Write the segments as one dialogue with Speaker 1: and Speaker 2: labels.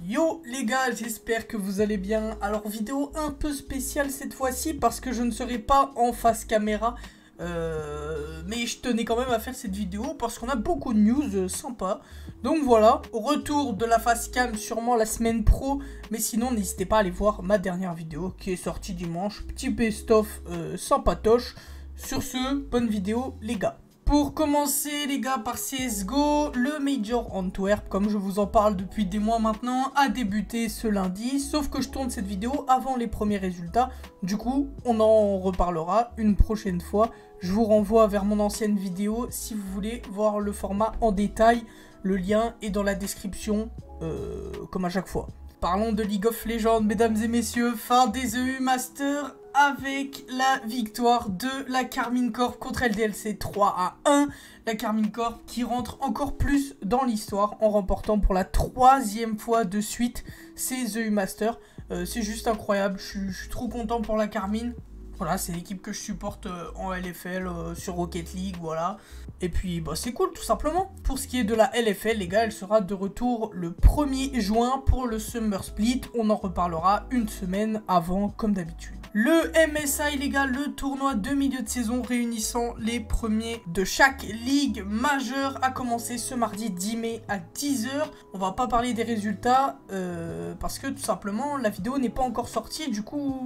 Speaker 1: Yo les gars, j'espère que vous allez bien. Alors vidéo un peu spéciale cette fois-ci parce que je ne serai pas en face caméra. Mais je tenais quand même à faire cette vidéo parce qu'on a beaucoup de news sympas. Donc voilà, retour de la face cam sûrement la semaine pro. Mais sinon n'hésitez pas à aller voir ma dernière vidéo qui est sortie dimanche. Petit best-of sympatoche. Sur ce, bonne vidéo les gars. Pour commencer les gars par CSGO, le Major Antwerp, comme je vous en parle depuis des mois maintenant, a débuté ce lundi. Sauf que je tourne cette vidéo avant les premiers résultats. Du coup, on en reparlera une prochaine fois. Je vous renvoie vers mon ancienne vidéo si vous voulez voir le format en détail. Le lien est dans la description, comme à chaque fois. Parlons de League of Legends, mesdames et messieurs, fin des EU Masters avec la victoire de la Karmine Corp contre LDLC 3-1. La Karmine Corp qui rentre encore plus dans l'histoire en remportant pour la 3e fois de suite ces EU Masters. C'est juste incroyable, je suis trop content pour la Karmine. Voilà, c'est l'équipe que je supporte en LFL, sur Rocket League, voilà. Et puis, bah, c'est cool, tout simplement. Pour ce qui est de la LFL, les gars, elle sera de retour le 1er juin pour le Summer Split. On en reparlera une semaine avant, comme d'habitude. Le MSI, les gars, le tournoi de milieu de saison réunissant les premiers de chaque ligue majeure a commencé ce mardi 10 mai à 10 h. On va pas parler des résultats parce que tout simplement la vidéo n'est pas encore sortie. Du coup,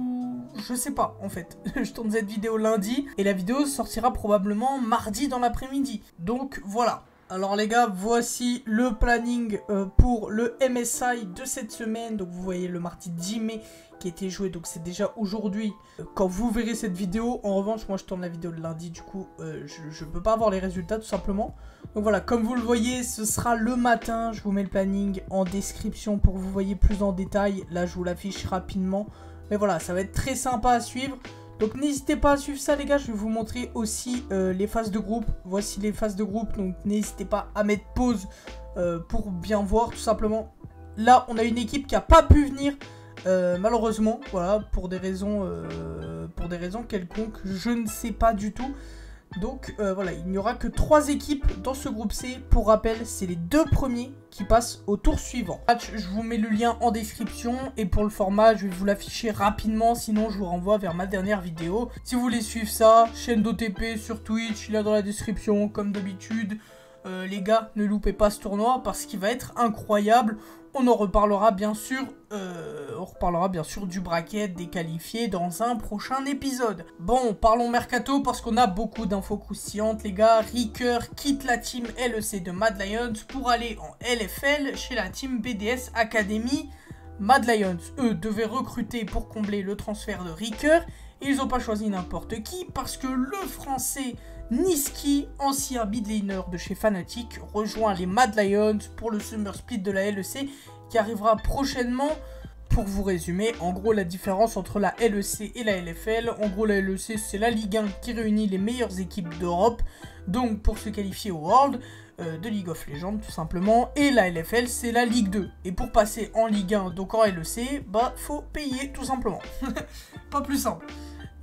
Speaker 1: je sais pas en fait. Je tourne cette vidéo lundi et la vidéo sortira probablement mardi dans l'après-midi. Donc voilà. Alors les gars, voici le planning pour le MSI de cette semaine. Donc vous voyez le mardi 10 mai qui a été joué, donc c'est déjà aujourd'hui quand vous verrez cette vidéo. En revanche, moi je tourne la vidéo le lundi, du coup je peux pas avoir les résultats tout simplement. Donc voilà, comme vous le voyez, ce sera le matin. Je vous mets le planning en description pour que vous voyez plus en détail. Là je vous l'affiche rapidement. Mais voilà, ça va être très sympa à suivre. Donc n'hésitez pas à suivre ça les gars, je vais vous montrer aussi les phases de groupe. Voici les phases de groupe, donc n'hésitez pas à mettre pause pour bien voir tout simplement. Là on a une équipe qui n'a pas pu venir malheureusement, voilà, pour des raisons quelconques, je ne sais pas du tout. Donc voilà, il n'y aura que 3 équipes dans ce groupe C. Pour rappel, c'est les 2 premiers qui passent au tour suivant. Je vous mets le lien en description et pour le format, je vais vous l'afficher rapidement. Sinon, je vous renvoie vers ma dernière vidéo. Si vous voulez suivre ça, chaîne d'OTP sur Twitch, lien dans la description comme d'habitude. Les gars, ne loupez pas ce tournoi parce qu'il va être incroyable. On en reparlera bien sûr, du bracket des qualifiés dans un prochain épisode. Bon, parlons mercato parce qu'on a beaucoup d'infos croustillantes les gars. Ricker quitte la team LEC de Mad Lions pour aller en LFL chez la team BDS Academy. Mad Lions, eux, devaient recruter pour combler le transfert de Ricker. Ils n'ont pas choisi n'importe qui parce que le français Niski, ancien midlaner de chez Fnatic, rejoint les Mad Lions pour le Summer Split de la LEC qui arrivera prochainement. Pour vous résumer, en gros la différence entre la LEC et la LFL, en gros la LEC c'est la Ligue 1 qui réunit les meilleures équipes d'Europe, donc pour se qualifier au World de League of Legends tout simplement, et la LFL c'est la Ligue 2, et pour passer en Ligue 1, donc en LEC, bah faut payer tout simplement, pas plus simple.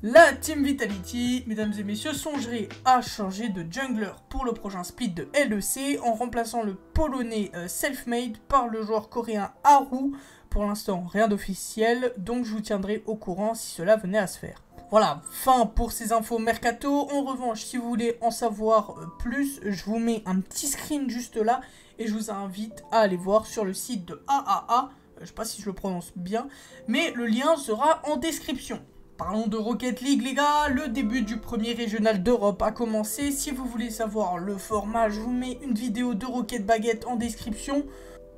Speaker 1: La Team Vitality, mesdames et messieurs, songerait à changer de jungler pour le prochain split de LEC en remplaçant le polonais Selfmade par le joueur coréen Haru. Pour l'instant, rien d'officiel, donc je vous tiendrai au courant si cela venait à se faire. Voilà, fin pour ces infos mercato. En revanche, si vous voulez en savoir plus, je vous mets un petit screen juste là et je vous invite à aller voir sur le site de AAA. Je sais pas si je le prononce bien, mais le lien sera en description. Parlons de Rocket League les gars, le début du premier régional d'Europe a commencé. Si vous voulez savoir le format, je vous mets une vidéo de Rocket Baguette en description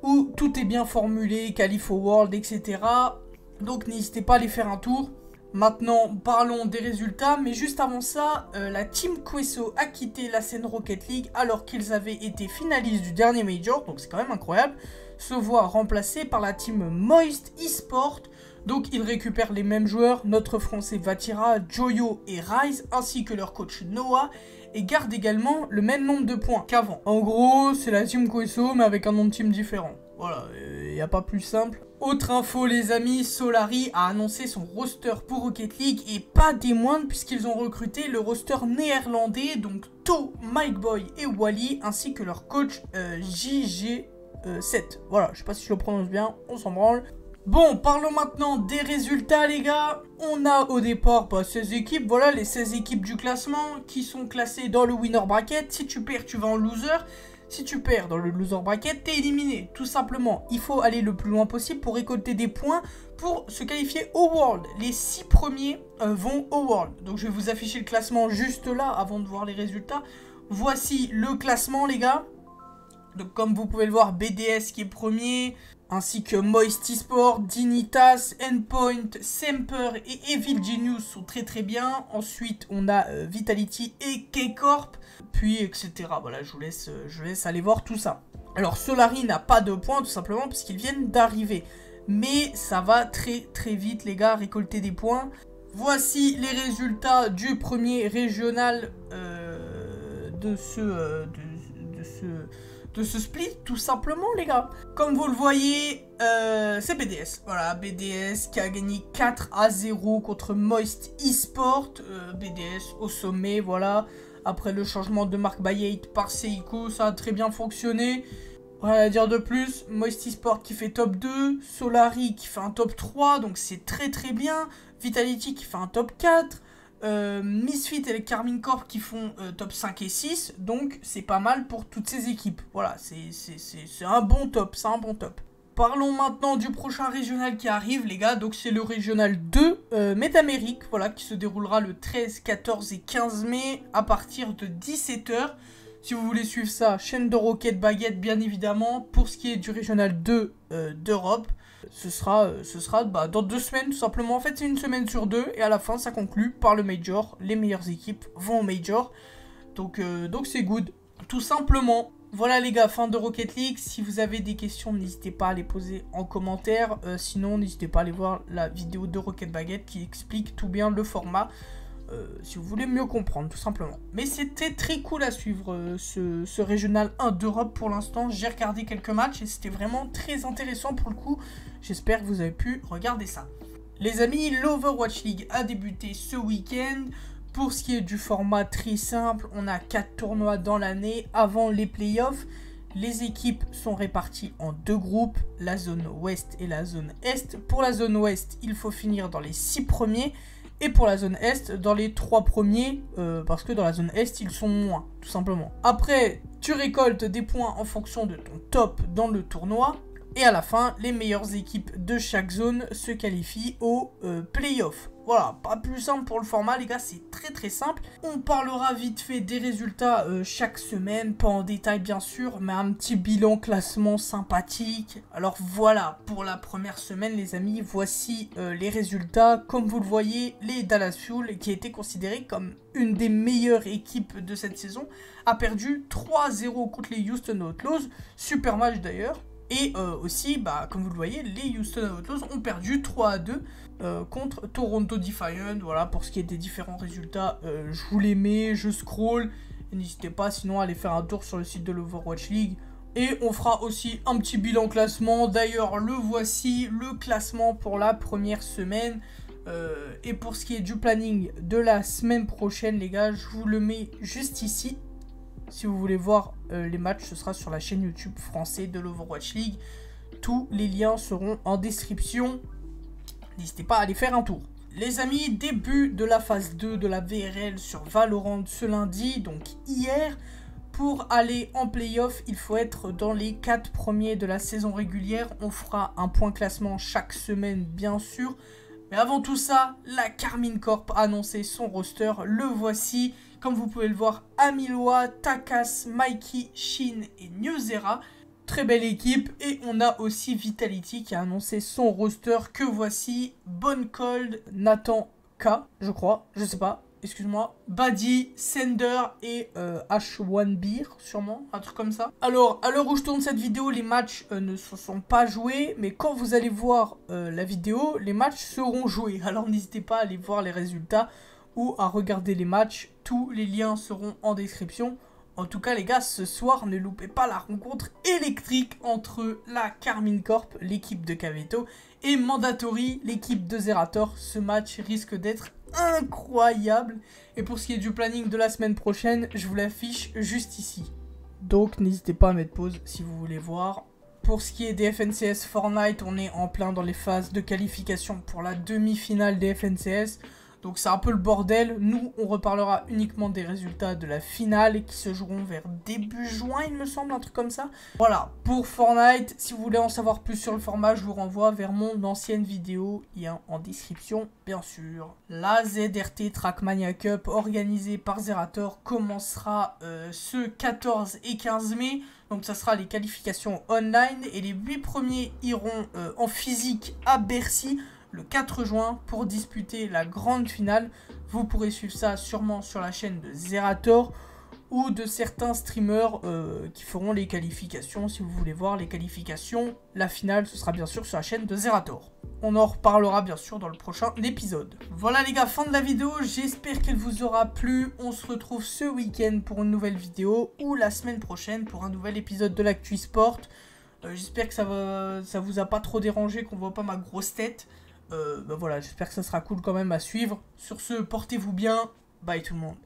Speaker 1: où tout est bien formulé, qualif au World, etc. Donc n'hésitez pas à aller faire un tour. Maintenant, parlons des résultats, mais juste avant ça, la Team Queso a quitté la scène Rocket League alors qu'ils avaient été finalistes du dernier Major, donc c'est quand même incroyable, se voient remplacés par la Team Moist Esport. Donc ils récupèrent les mêmes joueurs, notre français Vatira, Joyo et Rise, ainsi que leur coach Noah, et gardent également le même nombre de points qu'avant. En gros, c'est la Team Queso, mais avec un nom de team différent. Voilà, il n'y a pas plus simple. Autre info les amis, Solari a annoncé son roster pour Rocket League et pas des moindres puisqu'ils ont recruté le roster néerlandais, donc To, Mike Boy et Wally, ainsi que leur coach JG 7. Voilà, je sais pas si je le prononce bien, on s'en branle. Bon, parlons maintenant des résultats, les gars. On a au départ 16 équipes. Voilà, les 16 équipes du classement qui sont classées dans le winner bracket. Si tu perds, tu vas en loser. Si tu perds dans le loser bracket, t'es éliminé. Tout simplement, il faut aller le plus loin possible pour récolter des points pour se qualifier au World. Les 6 premiers vont au World. Donc, je vais vous afficher le classement juste là avant de voir les résultats. Voici le classement, les gars. Donc, comme vous pouvez le voir, BDS qui est premier, ainsi que Moist Esport, Dignitas, Endpoint, Semper et Evil Genius sont très très bien. Ensuite, on a Vitality et K-Corp, puis etc. Voilà, je vous laisse aller voir tout ça. Alors, Solari n'a pas de points, tout simplement, parce qu'ils viennent d'arriver. Mais ça va très très vite, les gars, récolter des points. Voici les résultats du premier régional de ce split, tout simplement, les gars. Comme vous le voyez, c'est BDS. Voilà, BDS qui a gagné 4-0 contre Moist Esport. BDS au sommet, voilà. Après le changement de Mark Bayate par Seiko, ça a très bien fonctionné. Rien à dire de plus. Moist Esport qui fait top 2. Solari qui fait un top 3, donc c'est très très bien. Vitality qui fait un top 4. Misfit et les Carmine Corp qui font top 5 et 6, donc c'est pas mal pour toutes ces équipes. Voilà, c'est un bon top, c'est un bon top. Parlons maintenant du prochain régional qui arrive, les gars. Donc c'est le régional 2 Métamérique, voilà, qui se déroulera le 13, 14 et 15 mai à partir de 17 h. Si vous voulez suivre ça, chaîne de Rocket Baguette, bien évidemment. Pour ce qui est du régional 2 d'Europe, ce sera dans 2 semaines, tout simplement. En fait, c'est une semaine sur 2, et à la fin, ça conclut par le Major. Les meilleures équipes vont au Major. Donc c'est good, tout simplement. Voilà, les gars, fin de Rocket League. Si vous avez des questions, n'hésitez pas à les poser en commentaire. Sinon, n'hésitez pas à aller voir la vidéo de Rocket Baguette qui explique tout bien le format. Si vous voulez mieux comprendre, tout simplement. Mais c'était très cool à suivre ce régional 1 d'Europe pour l'instant. J'ai regardé quelques matchs et c'était vraiment très intéressant pour le coup. J'espère que vous avez pu regarder ça. Les amis, l'Overwatch League a débuté ce week-end. Pour ce qui est du format très simple, on a 4 tournois dans l'année avant les playoffs. Les équipes sont réparties en 2 groupes, la zone ouest et la zone est. Pour la zone ouest, il faut finir dans les 6 premiers. Et pour la zone Est, dans les 3 premiers, parce que dans la zone Est, ils sont moins, tout simplement. Après, tu récoltes des points en fonction de ton top dans le tournoi. Et à la fin, les meilleures équipes de chaque zone se qualifient au playoff. Voilà, pas plus simple pour le format, les gars, c'est très très simple. On parlera vite fait des résultats chaque semaine, pas en détail bien sûr, mais un petit bilan classement sympathique. Alors voilà, pour la première semaine, les amis, voici les résultats. Comme vous le voyez, les Dallas Fuel, qui a été considéré comme une des meilleures équipes de cette saison, a perdu 3-0 contre les Houston Outlaws. Super match d'ailleurs. Et aussi, comme vous le voyez, les Houston Outlaws ont perdu 3-2 contre Toronto Defiant. Voilà, pour ce qui est des différents résultats, je vous les mets, je scroll. N'hésitez pas sinon à aller faire un tour sur le site de l'Overwatch League. Et on fera aussi un petit bilan classement. D'ailleurs, le voici, le classement pour la première semaine. Et pour ce qui est du planning de la semaine prochaine, les gars, je vous le mets juste ici. Si vous voulez voir les matchs, ce sera sur la chaîne YouTube français de l'Overwatch League. Tous les liens seront en description. N'hésitez pas à aller faire un tour. Les amis, début de la phase 2 de la VRL sur Valorant ce lundi, donc hier. Pour aller en playoff, il faut être dans les 4 premiers de la saison régulière. On fera un point classement chaque semaine, bien sûr. Mais avant tout ça, la Carmine Corp a annoncé son roster. Le voici. Comme vous pouvez le voir, Amiloa, Takas, Mikey, Shin et Newzera. Très belle équipe. Et on a aussi Vitality qui a annoncé son roster que voici. Bon Cold, Nathan K, je crois. Je sais pas. Excuse-moi. Buddy, Sender et H1 Beer, sûrement. Un truc comme ça. Alors, à l'heure où je tourne cette vidéo, les matchs ne se sont pas joués. Mais quand vous allez voir la vidéo, les matchs seront joués. Alors, n'hésitez pas à aller voir les résultats ou à regarder les matchs. Tous les liens seront en description. En tout cas, les gars, ce soir, ne loupez pas la rencontre électrique entre la Carmine Corp, l'équipe de Kaveto, et Mandatory, l'équipe de Zerator. Ce match risque d'être incroyable. Et pour ce qui est du planning de la semaine prochaine, je vous l'affiche juste ici. Donc, n'hésitez pas à mettre pause si vous voulez voir. pour ce qui est des FNCS Fortnite, on est en plein dans les phases de qualification pour la demi-finale des FNCS. Donc c'est un peu le bordel. Nous, on reparlera uniquement des résultats de la finale qui se joueront vers début juin, il me semble, un truc comme ça. Voilà, pour Fortnite, si vous voulez en savoir plus sur le format, je vous renvoie vers mon ancienne vidéo, lien en description, bien sûr. La ZRT Trackmania Cup, organisée par Zerator, commencera ce 14 et 15 mai. Donc ça sera les qualifications online et les 8 premiers iront en physique à Bercy le 4 juin pour disputer la grande finale. Vous pourrez suivre ça sûrement sur la chaîne de Zerator ou de certains streamers qui feront les qualifications. Si vous voulez voir les qualifications, la finale, ce sera bien sûr sur la chaîne de Zerator. On en reparlera bien sûr dans le prochain épisode. Voilà les gars, fin de la vidéo. J'espère qu'elle vous aura plu. On se retrouve ce week-end pour une nouvelle vidéo ou la semaine prochaine pour un nouvel épisode de l'Actu Sport. J'espère que ça vous a pas trop dérangé, qu'on voit pas ma grosse tête. Voilà, j'espère que ça sera cool quand même à suivre. Sur ce, portez-vous bien. Bye tout le monde.